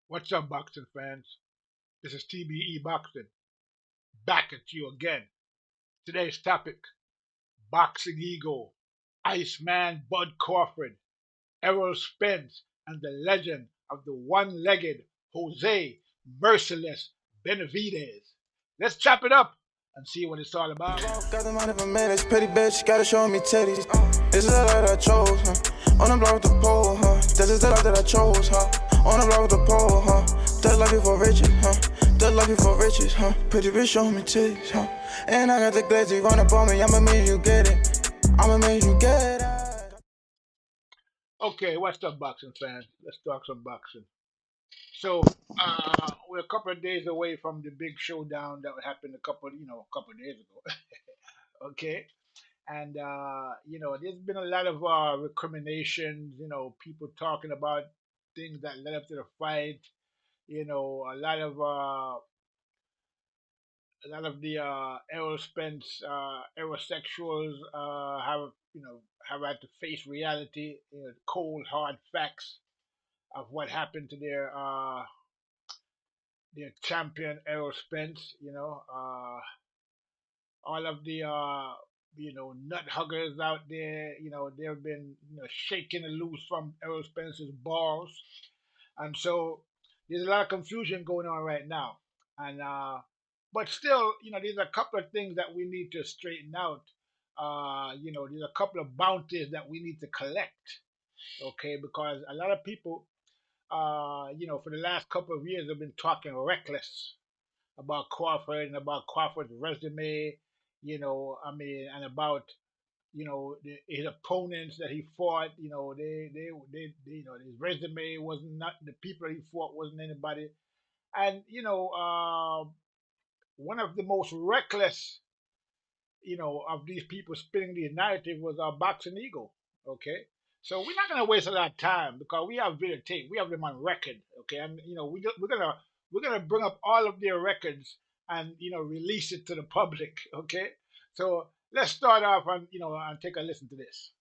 What's up, boxing fans? This is TBE Boxing, back at you again. Today's topic, Boxingego, Iceman Bud Crawford, Errol Spence, and the legend of the one-legged Jose Merciless Benavidez. Let's chop it up and see what it's all about. Got the money for minutes, pretty bitch, gotta show me titties. This is the life that I chose, huh? On the block with the pole, huh? This is the life that I chose, huh? On the block with the pole, huh? That life before riches, huh? That life before riches, huh? Pretty bitch, show me titties, huh? And I got the glazzy run up on me, I'ma make you get it. I'ma make you get it. Okay, what's up, boxing fans? Let's talk some boxing. So we're a couple of days away from the big showdown that happened a couple of days ago. Okay, and there's been a lot of recriminations. People talking about things that led up to the fight. A lot of the Errol Spence aerosexuals have had to face reality, cold hard facts of what happened to their champion Errol Spence. All of the nut huggers out there, they've been shaking the loose from Errol Spence's balls, and so there's a lot of confusion going on right now. And but still, there's a couple of things that we need to straighten out. There's a couple of bounties that we need to collect. Okay, because a lot of people, for the last couple of years, have been talking reckless about Crawford and about Crawford's resume, and about his opponents that he fought. His resume wasn't not the people he fought wasn't anybody, and one of the most reckless, of these people spinning the narrative was our Boxingego. Okay, so we're not gonna waste a lot of time because we have videotape, we have them on record. Okay, and we're gonna bring up all of their records and release it to the public. Okay, so let's start off and take a listen to this.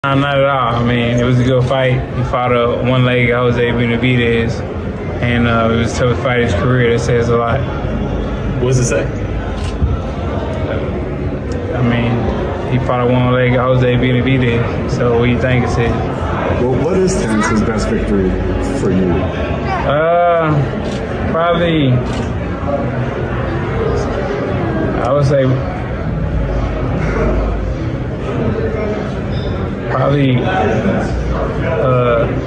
Not at all. I mean, it was a good fight. He fought a one-legged Jose Benavidez, and it was the toughest fight of his career. That says a lot. What does it say? I mean, he fought a one-legged Jose Benavidez, so what do you think it says? Well, what is Terence's best victory for you? Probably, I would say,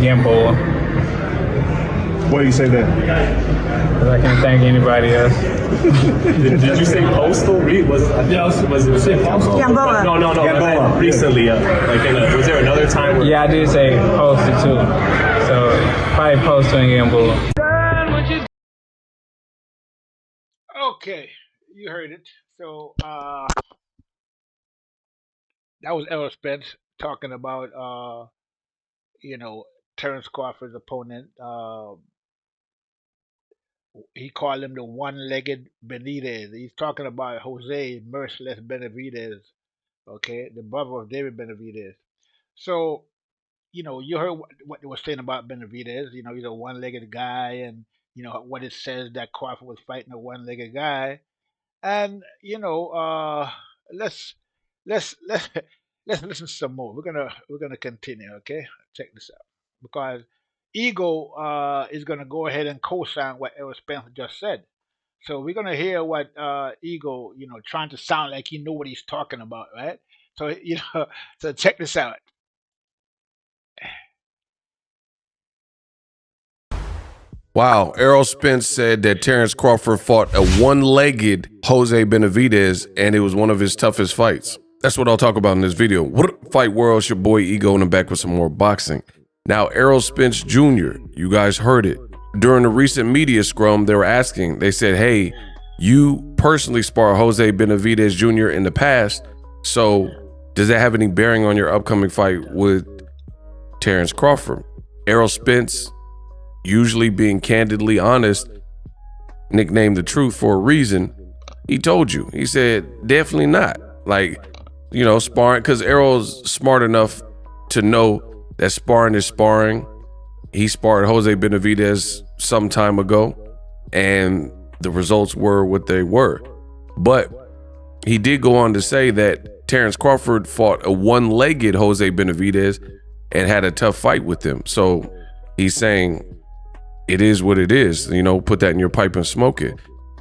Gamboa. Why do you say that? Because I can't thank anybody else. Did you say postal? Was it say postal? Gamboa. No. Gamboa. Recently, was there another time? Yeah, I did say postal too. So probably postal and Gamboa. Okay, you heard it. So that was Errol Spence talking about Terence Crawford's opponent. He called him the one-legged Benitez. He's talking about Jose Merciless Benavidez, okay, the brother of David Benavidez. So, you heard what they were saying about Benavidez. He's a one-legged guy, and what it says that Crawford was fighting a one-legged guy. And let's let's let's listen some more. We're gonna continue. Okay, check this out because Ego is gonna go ahead and co-sign what Errol Spencer just said. So we're gonna hear what Ego, trying to sound like he know what he's talking about, right? So so check this out. Wow, Errol Spence said that Terence Crawford fought a one-legged Jose Benavidez, and it was one of his toughest fights. That's what I'll talk about in this video. What up, Fight World? It's your boy Ego, and I'm back with some more boxing. Now, Errol Spence Jr., you guys heard it. During the recent media scrum, they were asking, they said, hey, you personally sparred Jose Benavidez Jr. in the past, so does that have any bearing on your upcoming fight with Terence Crawford? Errol Spence, usually being candidly honest, nicknamed the truth for a reason, he told you. He said, definitely not. Like, sparring, because Errol's smart enough to know that sparring is sparring. He sparred Jose Benavidez some time ago, and the results were what they were. But he did go on to say that Terence Crawford fought a one-legged Jose Benavidez and had a tough fight with him. So he's saying it is what it is. Put that in your pipe and smoke it.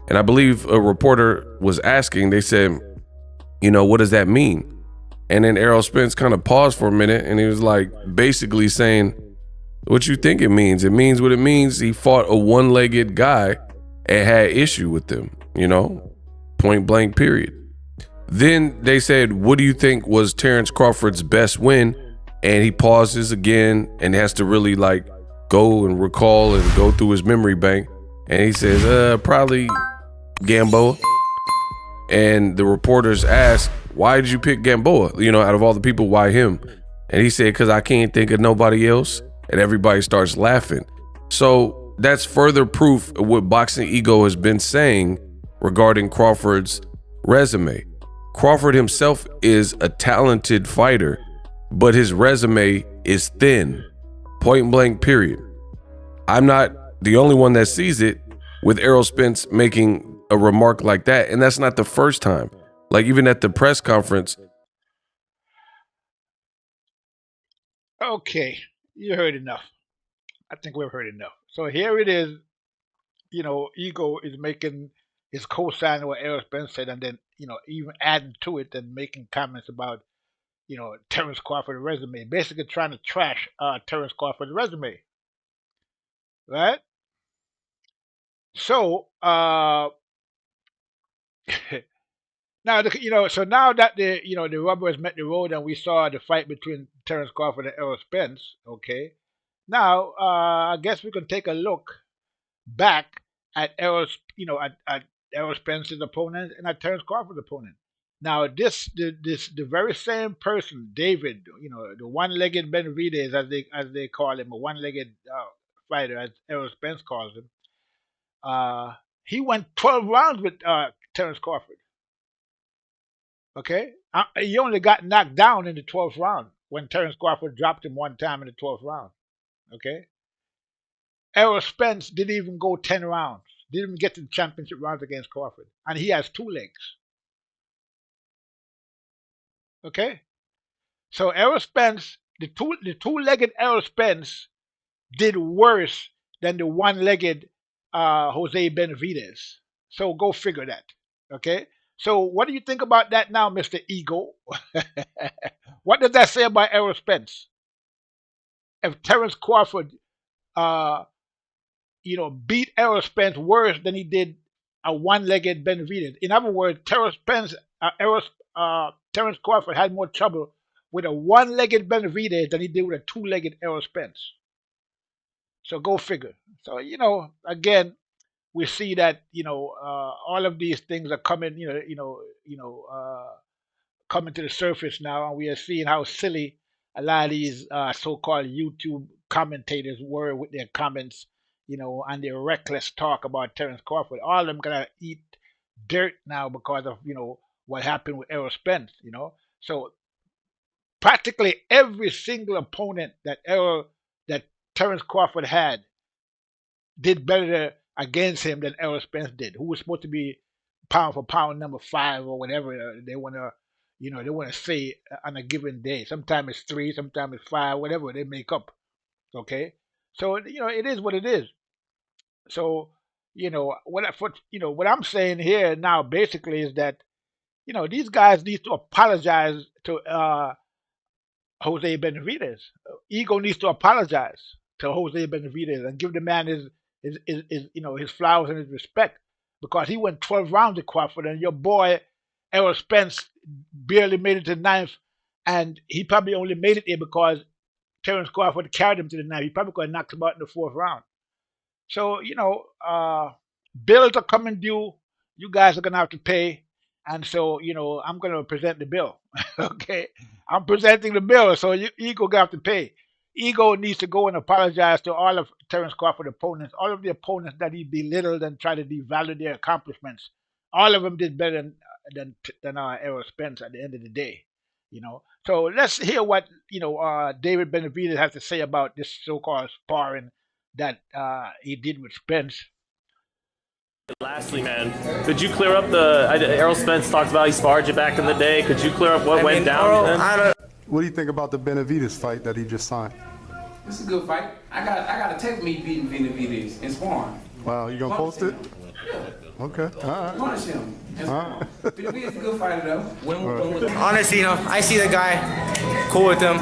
And I believe a reporter was asking, they said, what does that mean? And then Errol Spence kind of paused for a minute, and he was like basically saying, what you think it means? It means what it means. He fought a one-legged guy and had issue with him, point blank, period. Then they said, what do you think was Terence Crawford's best win? And he pauses again and has to really go and recall and go through his memory bank. And he says, probably Gamboa. And the reporters asked, why did you pick Gamboa? Out of all the people, why him? And he said, because I can't think of nobody else. And everybody starts laughing. So that's further proof of what Boxingego has been saying regarding Crawford's resume. Crawford himself is a talented fighter, but his resume is thin. Point blank, period. I'm not the only one that sees it, with Errol Spence making a remark like that. And that's not the first time. Even at the press conference. Okay, you heard enough. I think we've heard enough. So here it is. Ego is making his co-sign what Errol Spence said, and then even adding to it and making comments about Terence Crawford's resume, basically trying to trash Terence Crawford's resume, right? So now so now that the rubber has met the road, and we saw the fight between Terence Crawford and Errol Spence. Okay, now I guess we can take a look back at at Errol Spence's opponent and at Terence Crawford's opponent. Now the very same person, David, the one-legged Benavidez, as they call him, a one-legged fighter, as Errol Spence calls him. He went 12 rounds with Terence Crawford. Okay, he only got knocked down in the 12th round when Terence Crawford dropped him one time in the 12th round. Okay, Errol Spence didn't even go 10 rounds. Didn't even get to the championship rounds against Crawford, and he has two legs. Okay, so Errol Spence, the two-legged Errol Spence did worse than the one-legged Jose Benavidez. So go figure that. Okay. So what do you think about that now, Mr. Ego? What does that say about Errol Spence? If Terence Crawford, beat Errol Spence worse than he did a one-legged Benavidez. In other words, Terence Crawford had more trouble with a one-legged Benavidez than he did with a two-legged Errol Spence. So go figure. So again, we see that all of these things are coming, coming to the surface now, and we are seeing how silly a lot of these so-called YouTube commentators were with their comments, and their reckless talk about Terence Crawford. All of them gonna eat dirt now because of what happened with Errol Spence. So practically every single opponent that Terence Crawford had did better against him than Errol Spence did, who was supposed to be pound for pound number 5 or whatever they want to say on a given day. Sometimes it's 3, sometimes it's 5, whatever they make up. Okay, so it is what it is. So what I'm saying here now basically is that these guys need to apologize to Jose Benavidez. Ego needs to apologize to Jose Benavidez and give the man his flowers and his respect, because he went 12 rounds with Crawford, and your boy Errol Spence barely made it to the 9th, and he probably only made it there because Terence Crawford carried him to the 9th. He probably could have knocked him out in the 4th round. So bills are coming due. You guys are gonna have to pay, and so I'm gonna present the bill. Okay, I'm presenting the bill, so Ego gonna have to pay. Ego needs to go and apologize to all of Terence Crawford's opponents, all of the opponents that he belittled and tried to devalue their accomplishments. All of them did better than Errol Spence at the end of the day. So let's hear what David Benavidez has to say about this so-called sparring that he did with Spence. Lastly, man, could you clear up Errol Spence talked about he sparred you back in the day. Could you clear up what went down then? What do you think about the Benavidez fight that he just signed? It's a good fight. I got a tape of me beating Benavidez in sparring. Wow, you gonna post it? Okay, all right. Punish him. Benavidez is a good fighter though. Honestly, I see the guy, cool with him.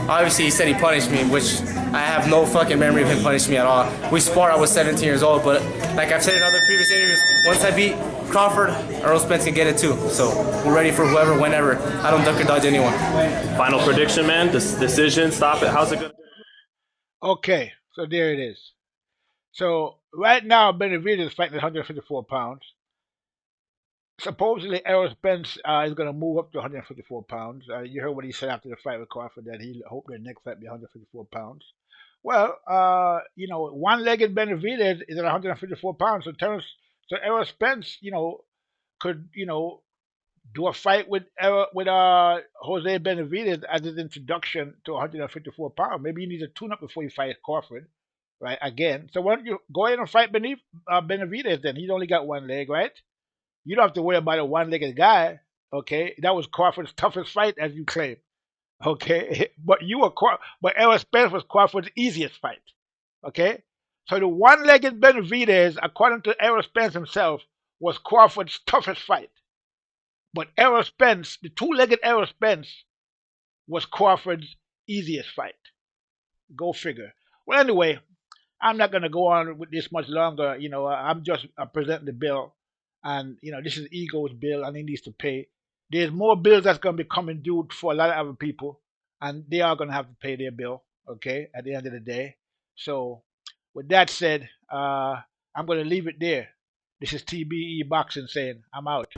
Obviously, he said he punished me, which I have no fucking memory of him punishing me at all. We sparred, I was 17 years old, but like I've said in other previous interviews, once I beat Crawford, Errol Spence can get it too. So we're ready for whoever, whenever. I don't duck or dodge anyone. Final prediction, man. This decision, stop it. How's it going? Okay, so there it is. So right now, Benavidez is fighting at 154 pounds. Supposedly, Errol Spence is going to move up to 154 pounds. You heard what he said after the fight with Crawford, that he hoped their next fight be 154 pounds. Well, one-legged Benavidez is at 154 pounds. So Errol Spence, could, do a fight with Jose Benavidez as his introduction to 154 pounds. Maybe he needs a tune-up before he fights Crawford, right? Again. So why don't you go ahead and fight Benavidez then? He's only got one leg, right? You don't have to worry about a one-legged guy, okay? That was Crawford's toughest fight, as you claim, okay? But Errol Spence was Crawford's easiest fight, okay? So the one-legged Benavidez, according to Errol Spence himself, was Crawford's toughest fight. But Errol Spence, the two-legged Errol Spence, was Crawford's easiest fight. Go figure. Well, anyway, I'm not going to go on with this much longer. I'm just presenting the bill. And, this is Ego's bill, and he needs to pay. There's more bills that's going to be coming due for a lot of other people, and they are going to have to pay their bill, okay, at the end of the day. So, with that said, I'm going to leave it there. This is TBE Boxing saying, I'm out.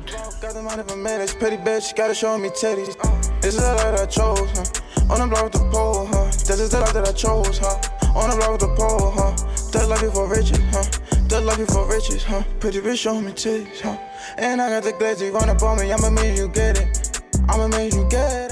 Got them out of a minute, pretty bitch, gotta show me titties. This is the life that I chose, huh? On the block with the pole, huh? This is the life that I chose, huh? On the block with the pole, huh? That life before riches, huh? That life before riches, huh? Pretty bitch, show me titties, huh? And I got the glaze, you run up on me, I'ma make you get it. I'ma make you get it.